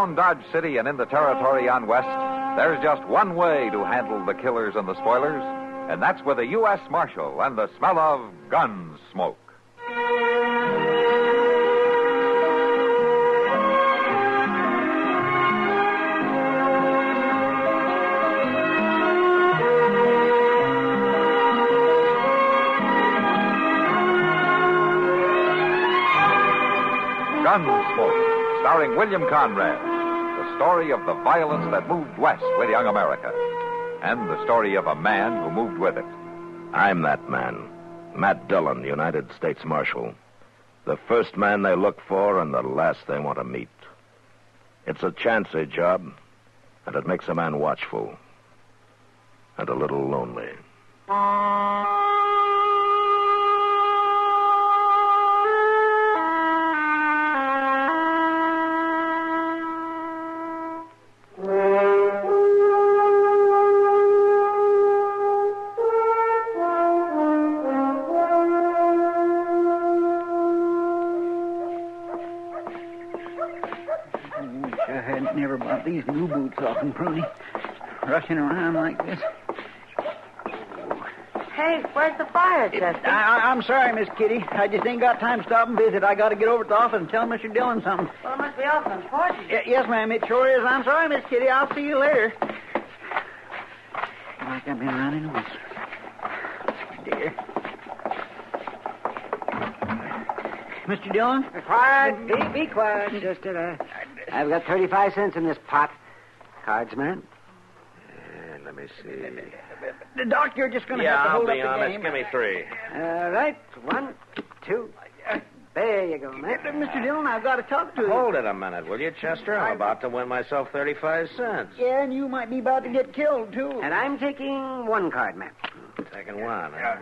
Around Dodge City and in the territory on West, there's just one way to handle the killers and the spoilers, and that's with a U.S. Marshal and the smell of Gunsmoke. Gunsmoke, starring William Conrad. The story of the violence that moved west with young America. And the story of a man who moved with it. I'm that man. Matt Dillon, United States Marshal. The first man they look for and the last they want to meet. It's a chancy job, and it makes a man watchful. And a little lonely. Never bought these new boots off and Pruny. Rushing around like this. Hey, where's the fire, Chester? I'm sorry, Miss Kitty. I just ain't got time to stop and visit. I got to get over to the office and tell Mr. Dillon something. Well, it must be awful important. Yes, ma'am, it sure is. I'm sorry, Miss Kitty. I'll see you later. Like I've been running once. Dear. Mr. Dillon? Quiet. Be quiet, Chester. I've got 35 cents in this pot. Cards, man. Let me see. The Doc, you're just going to have to hold up the game. I'll be honest. Give me 3. All right. 1, 2. There you go, man. Mr. Dillon, I've got to talk to you. Hold it a minute, will you, Chester? I'm about to win myself 35 cents. Yeah, and you might be about to get killed, too. And I'm taking 1 card, man. Taking 1, huh?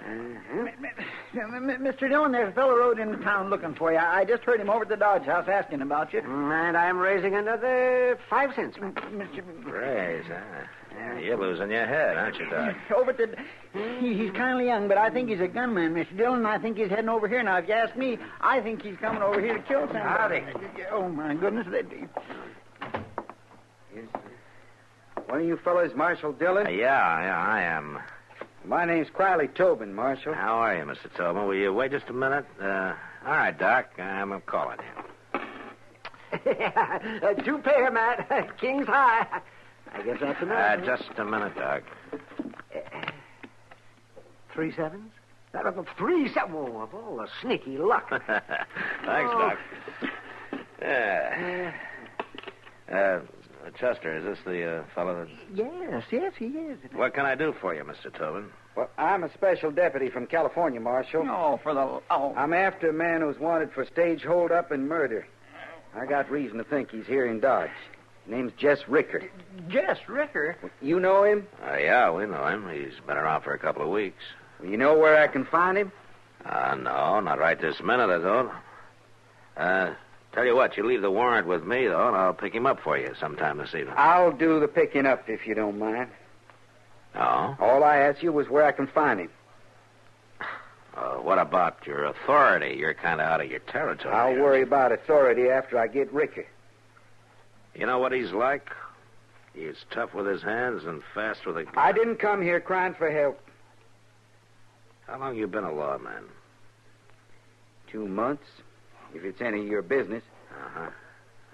Mr. Dillon, there's a fellow rode into town looking for you. I just heard him over at the Dodge House asking about you. And I'm raising another 5 cents, man. Raise, huh? You're losing your head, aren't you, Doc? Over at the... He's kind of young, but I think he's a gunman, Mr. Dillon. I think he's heading over here. Now, if you ask me, I think he's coming over here to kill somebody. Howdy. Oh, my goodness. One of you fellas, Marshal Dillon? Yeah, I am. My name's Crowley Tobin, Marshal. How are you, Mr. Tobin? Will you wait just a minute? All right, Doc. I'm calling you. 2 pair, Matt. King's high. I guess that's enough. Just a minute, Doc. 3 sevens? 3 7. Oh, of all the sneaky luck. Thanks, Doc. Yeah. Chester, is this the fellow that... Yes, he is. What can I do for you, Mr. Tobin? Well, I'm a special deputy from California, Marshal. No, for the... Oh. I'm after a man who's wanted for stage holdup and murder. I got reason to think he's here in Dodge. Name's Jess Ricker. Jess Ricker? You know him? Yeah, we know him. He's been around for a couple of weeks. Well, you know where I can find him? No, not right this minute, I don't. Tell you what, you leave the warrant with me, though, and I'll pick him up for you sometime this evening. I'll do the picking up, if you don't mind. Oh? All I asked you was where I can find him. What about your authority? You're kind of out of your territory. I'll worry about authority after I get Ricker. You know what he's like? He's tough with his hands and fast with a gun. I didn't come here crying for help. How long you been a lawman? 2 months, if it's any of your business. Uh-huh.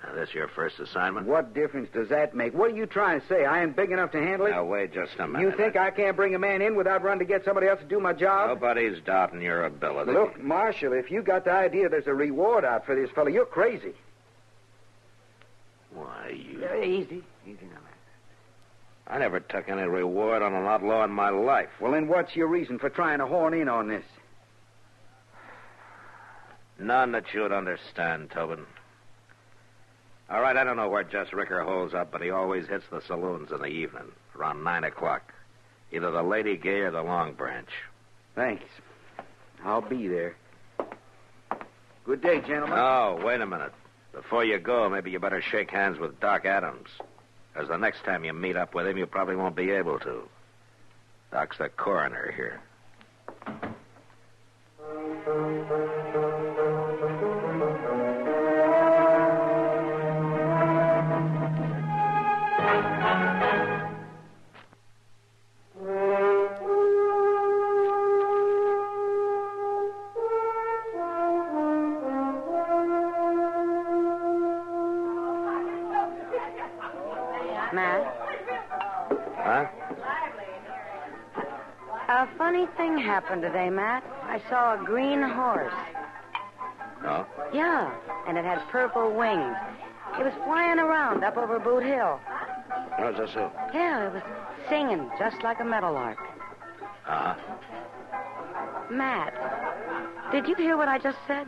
Now, this your first assignment? What difference does that make? What are you trying to say? I ain't big enough to handle it? Now, wait just a minute. You think I can't bring a man in without running to get somebody else to do my job? Nobody's doubting your ability. Look, Marshal, if you got the idea there's a reward out for this fellow, you're crazy. Why, you... Easy now, man. I never took any reward on an outlaw in my life. Well, then what's your reason for trying to horn in on this? None that you'd understand, Tobin. All right, I don't know where Jess Ricker holds up, but he always hits the saloons in the evening, around 9 o'clock. Either the Lady Gay or the Long Branch. Thanks. I'll be there. Good day, gentlemen. Oh, wait a minute. Before you go, maybe you better shake hands with Doc Adams. Because the next time you meet up with him, you probably won't be able to. Doc's the coroner here. A funny thing happened today, Matt. I saw a green horse. Oh? Yeah, and it had purple wings. It was flying around up over Boot Hill. Oh, is that so? Yeah, it was singing just like a meadowlark. Uh-huh. Matt, did you hear what I just said?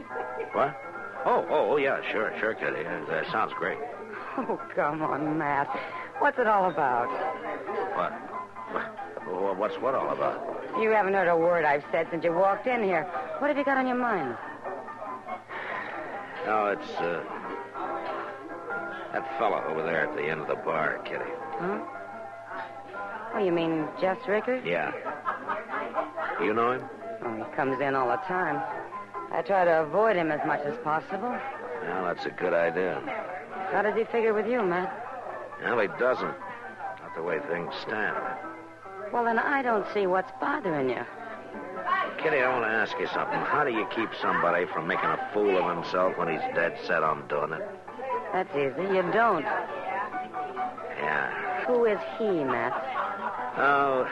What? Oh, yeah, sure, Kitty. That sounds great. Oh, come on, Matt. What's it all about? What? What's what all about? You haven't heard a word I've said since you walked in here. What have you got on your mind? No, it's, that fella over there at the end of the bar, Kitty. Huh? Oh, you mean Jess Rickard? Yeah. You know him? Oh, he comes in all the time. I try to avoid him as much as possible. Well, that's a good idea. How does he figure with you, Matt? Well, he doesn't. Not the way things stand. Well, then I don't see what's bothering you. Kitty, I want to ask you something. How do you keep somebody from making a fool of himself when he's dead set on doing it? That's easy. You don't. Yeah. Who is he, Matt? Oh,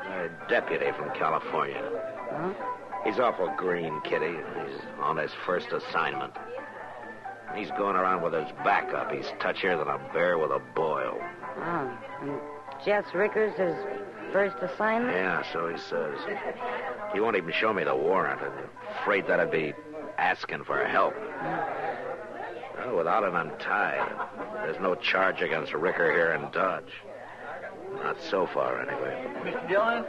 a deputy from California. Huh? He's awful green, Kitty. He's on his first assignment. He's going around with his back up. He's touchier than a bear with a boil. Oh, and Jess Rickard's his first assignment? Yeah, so he says. He won't even show me the warrant. I'm afraid that'd be asking for help. Well, without it untied, there's no charge against Ricker here in Dodge. Not so far, anyway. Mr. Dillon?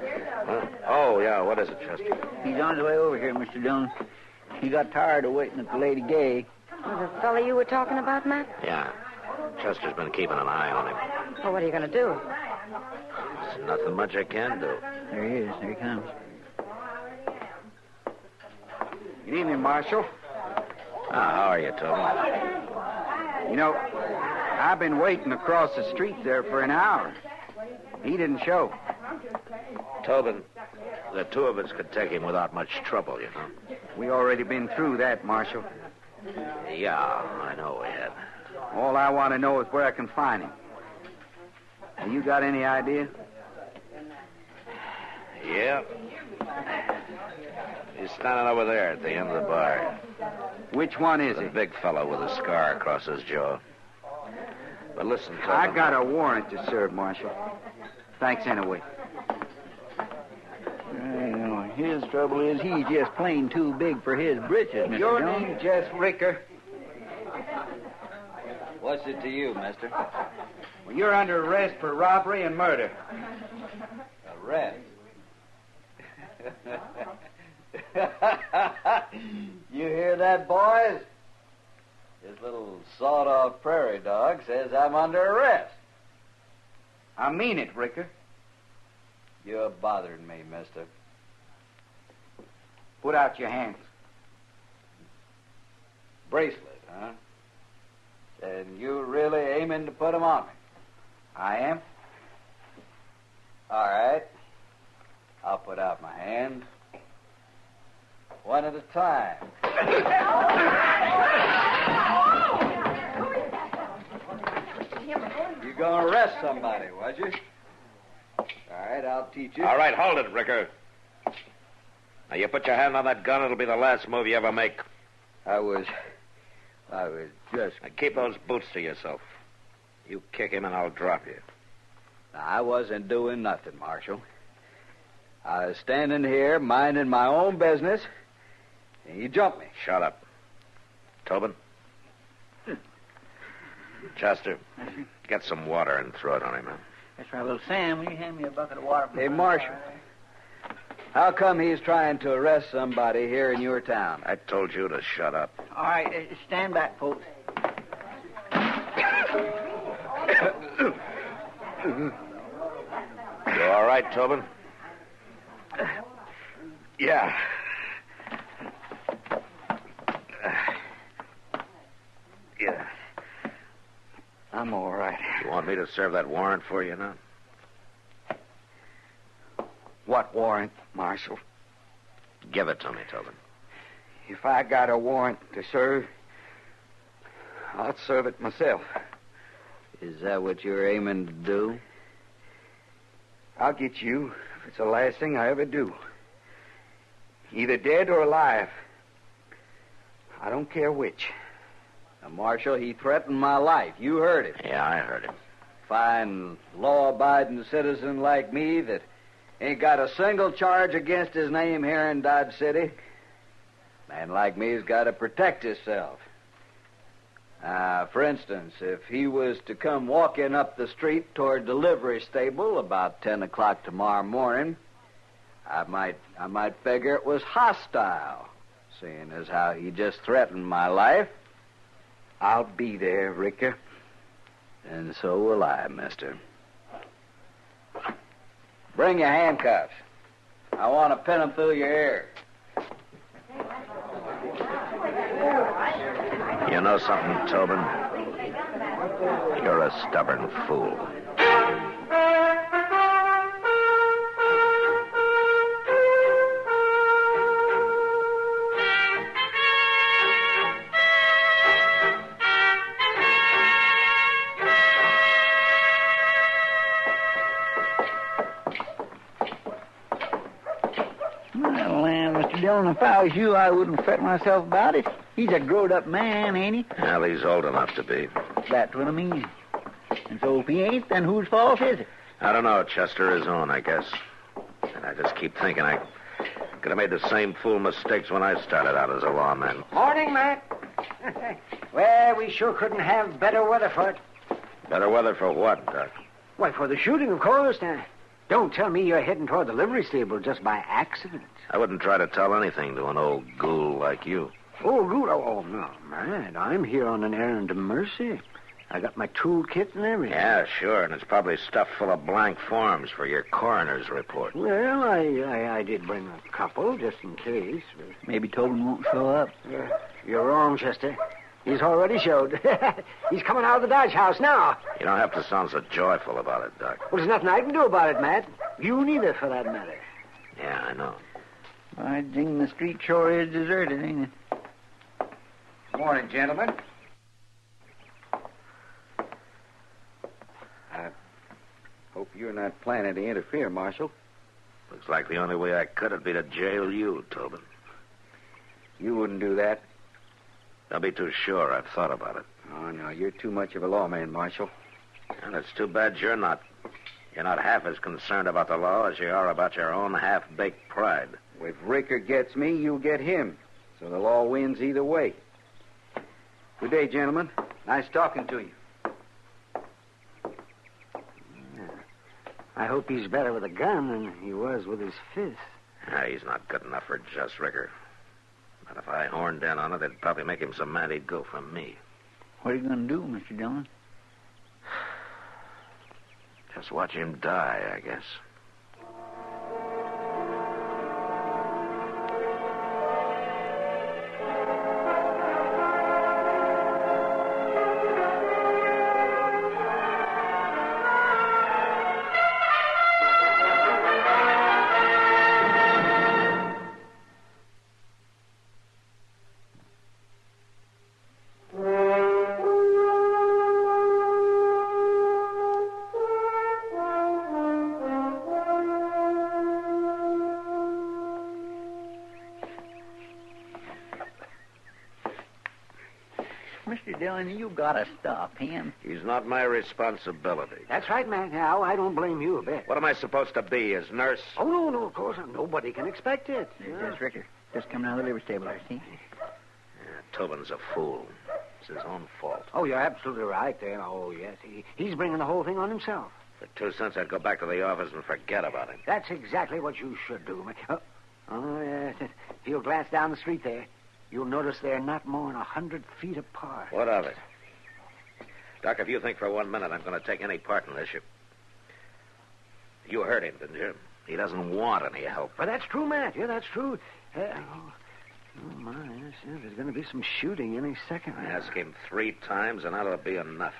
Huh? Oh, yeah, what is it, Chester? He's on his way over here, Mr. Dillon. He got tired of waiting at the Lady Gay. Oh, the fella you were talking about, Matt? Yeah. Chester's been keeping an eye on him. Well, what are you going to do? There's nothing much I can do. There he is. There he comes. Good evening, Marshal. How are you, Tobin? You know, I've been waiting across the street there for an hour. He didn't show. Tobin, the two of us could take him without much trouble, you know. We already been through that, Marshal. Yeah, I know we had. All I want to know is where I can find him. Have you got any idea? Yeah. He's standing over there at the end of the bar. Which one is The it? big fellow with a scar across his jaw. But listen, Tobin. I got a warrant to serve, Marshal. Thanks anyway. His trouble is he's just plain too big for his britches, Mr. Your Dillon. name, Jess Ricker. What's it to you, mister? Well, you're under arrest for robbery and murder. Arrest. You hear that, boys? This little sawed-off prairie dog says I'm under arrest. I mean it, Ricker. You're bothering me, mister. Put out your hands. Bracelet, huh? And you really aiming to put 'em on me? I am. All right. I'll put out my hand. One at a time. You're going to arrest somebody, was you? All right, I'll teach you. All right, hold it, Ricker. Now, you put your hand on that gun, it'll be the last move you ever make. I was just... Now, keep those boots to yourself. You kick him and I'll drop you. I wasn't doing nothing, Marshal. I was standing here minding my own business, and you jumped me. Shut up. Tobin? Chester, get some water and throw it on him, man. That's right, little Sam. Will you hand me a bucket of water? Hey, Marshal, how come he's trying to arrest somebody here in your town? I told you to shut up. All right, stand back, folks. You all right, Tobin? Yeah. Yeah. I'm all right. You want me to serve that warrant for you now? What warrant, Marshal? Give it to me, Tobin. If I got a warrant to serve, I'll serve it myself. Is that what you're aiming to do? I'll get you if it's the last thing I ever do. Either dead or alive. I don't care which. Now, Marshal, he threatened my life. You heard him. Yeah, I heard him. Fine, law-abiding citizen like me that ain't got a single charge against his name here in Dodge City. Man like me's got to protect himself. For instance, if he was to come walking up the street toward the livery stable about 10 o'clock tomorrow morning, I might figure it was hostile, seeing as how he just threatened my life. I'll be there, Ricker. And so will I, mister. Bring your handcuffs. I want to pin them through your ear. You know something, Tobin? You're a stubborn fool. Well, Mr. Dillon, if I was you, I wouldn't fret myself about it. He's a grown-up man, ain't he? Well, he's old enough to be. That's what I mean. And so if he ain't, then whose fault is it? I don't know, Chester, his own, I guess. And I just keep thinking I could have made the same fool mistakes when I started out as a lawman. Morning, Matt. Well, we sure couldn't have better weather for it. Better weather for what, Doc? Why, for the shooting, of course. Now, don't tell me you're heading toward the livery stable just by accident. I wouldn't try to tell anything to an old ghoul like you. Oh, good. Oh, no, Matt. I'm here on an errand of mercy. I got my toolkit and everything. Yeah, sure, and it's probably stuffed full of blank forms for your coroner's report. Well, I did bring a couple just in case. Maybe Tobin won't show up. You're wrong, Chester. He's already showed. He's coming out of the Dodge house now. You don't have to sound so joyful about it, Doc. Well, there's nothing I can do about it, Matt. You neither, for that matter. Yeah, I know. I think the street sure is deserted, ain't it? Morning, gentlemen. I hope you're not planning to interfere, Marshal. Looks like the only way I could would be to jail you, Tobin. You wouldn't do that. Don't be too sure. I've thought about it. Oh, no, you're too much of a lawman, Marshal. And it's too bad you're not. You're not half as concerned about the law as you are about your own half-baked pride. If Ricker gets me, you'll get him. So the law wins either way. Good day, gentlemen. Nice talking to you. I hope he's better with a gun than he was with his fist. He's not good enough for just Ricker. But if I horned in on it, it'd probably make him so mad he'd go for me. What are you going to do, Mr. Dillon? Just watch him die, I guess. Mr. Dillon, you gotta stop him. He's not my responsibility. That's right, man. Now, I don't blame you a bit. What am I supposed to be, his nurse? Oh, no, of course. Nobody can expect it. That's Ricker. Just coming out of the livery stable, I see. Tobin's a fool. It's his own fault. Oh, you're absolutely right there. Oh, yes. He's bringing the whole thing on himself. For 2 cents, I'd go back to the office and forget about him. That's exactly what you should do. Yes. If you'll glance down the street there, you'll notice they're not more than 100 feet apart. What of it? Doc, if you think for 1 minute I'm going to take any part in this, you heard him, didn't you? He doesn't want any help. But that's true, Matt. Yeah, that's true. My, yes, there's going to be some shooting any second. I asked him 3 times, and that'll be enough.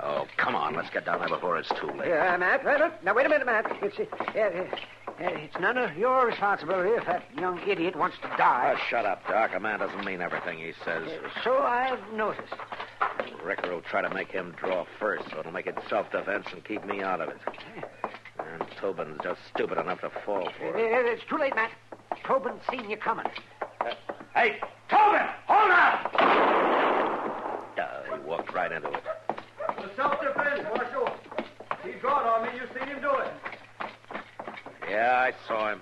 Oh, come on. Let's get down there before it's too late. Yeah, Matt. Now, wait a minute, Matt. It's none of your responsibility if that young idiot wants to die. Oh, shut up, Doc. A man doesn't mean everything he says. So I've noticed. Ricker will try to make him draw first, so it'll make it self-defense and keep me out of it. And Tobin's just stupid enough to fall for it. It's too late, Matt. Tobin's seen you coming. Hey, Tobin! Hold up! He walked right into it. The self-defense, Marshal. He drawed on me. You seen him do it. Yeah, I saw him.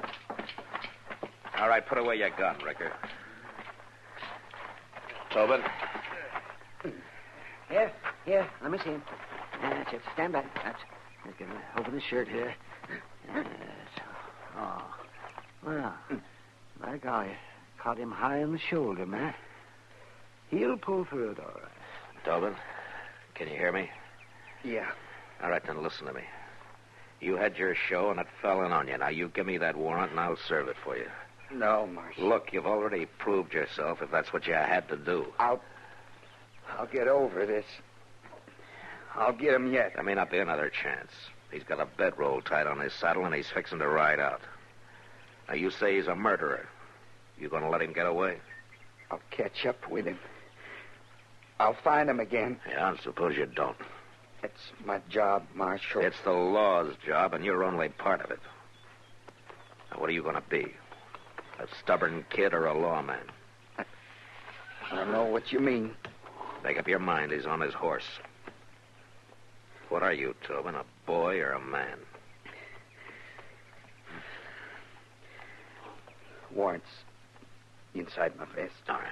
All right, put away your gun, Ricker. Tobin? Here, let me see him. That's it. Stand back. That's going to open his shirt here. Yes. Oh. Well, by golly, caught him high on the shoulder, Matt. He'll pull through it all right. Tobin, can you hear me? Yeah. All right, then listen to me. You had your show, and it fell in on you. Now, you give me that warrant, and I'll serve it for you. No, Marshal. Look, you've already proved yourself, if that's what you had to do. I'll get over this. I'll get him yet. There may not be another chance. He's got a bedroll tied on his saddle, and he's fixing to ride out. Now, you say he's a murderer. You going to let him get away? I'll catch up with him. I'll find him again. Yeah, I suppose you don't. It's my job, Marshal. It's the law's job, and you're only part of it. Now, what are you going to be? A stubborn kid or a lawman? I don't know what you mean. Make up your mind. He's on his horse. What are you, Tobin, a boy or a man? Warrants inside my vest. All right.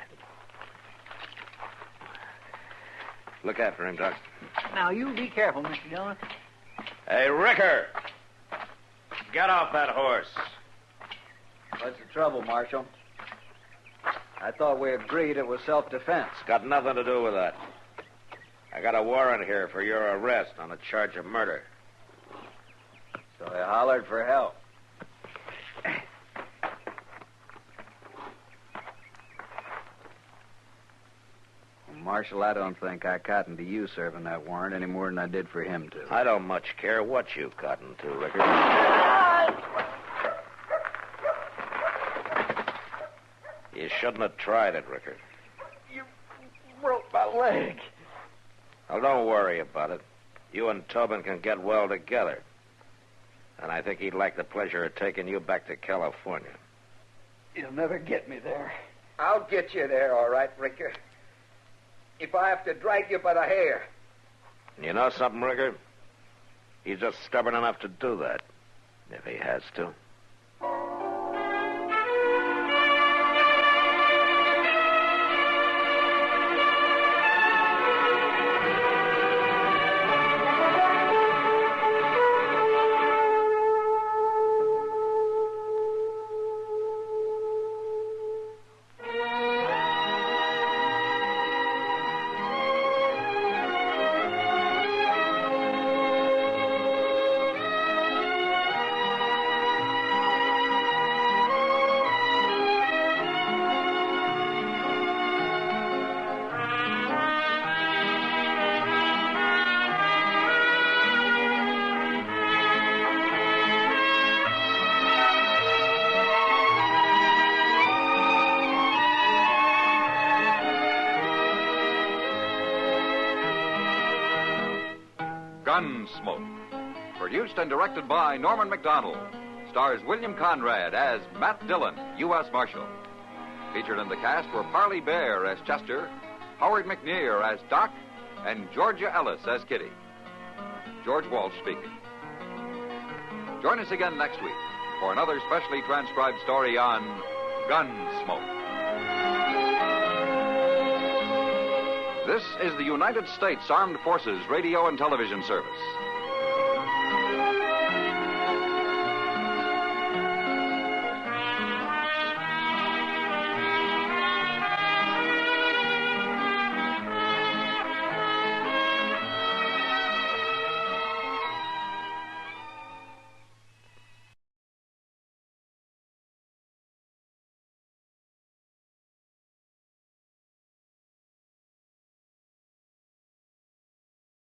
Look after him, Doc. Now, you be careful, Mr. Dillon. Hey, Ricker! Get off that horse. What's the trouble, Marshal? I thought we agreed it was self-defense. It's got nothing to do with that. I got a warrant here for your arrest on a charge of murder. So they hollered for help. Marshal, I don't think I cottoned to you serving that warrant any more than I did for him to. I don't much care what you cotton to, Ricker. You shouldn't have tried it, Ricker. You broke my leg. Well, don't worry about it. You and Tobin can get well together. And I think he'd like the pleasure of taking you back to California. You'll never get me there. I'll get you there, all right, Ricker. If I have to drag you by the hair. You know something, Ricker? He's just stubborn enough to do that, if he has to. Gunsmoke, produced and directed by Norman Macdonald, stars William Conrad as Matt Dillon, U.S. Marshal. Featured in the cast were Parley Bear as Chester, Howard McNear as Doc, and Georgia Ellis as Kitty. George Walsh speaking. Join us again next week for another specially transcribed story on Gunsmoke. This is the United States Armed Forces Radio and Television Service.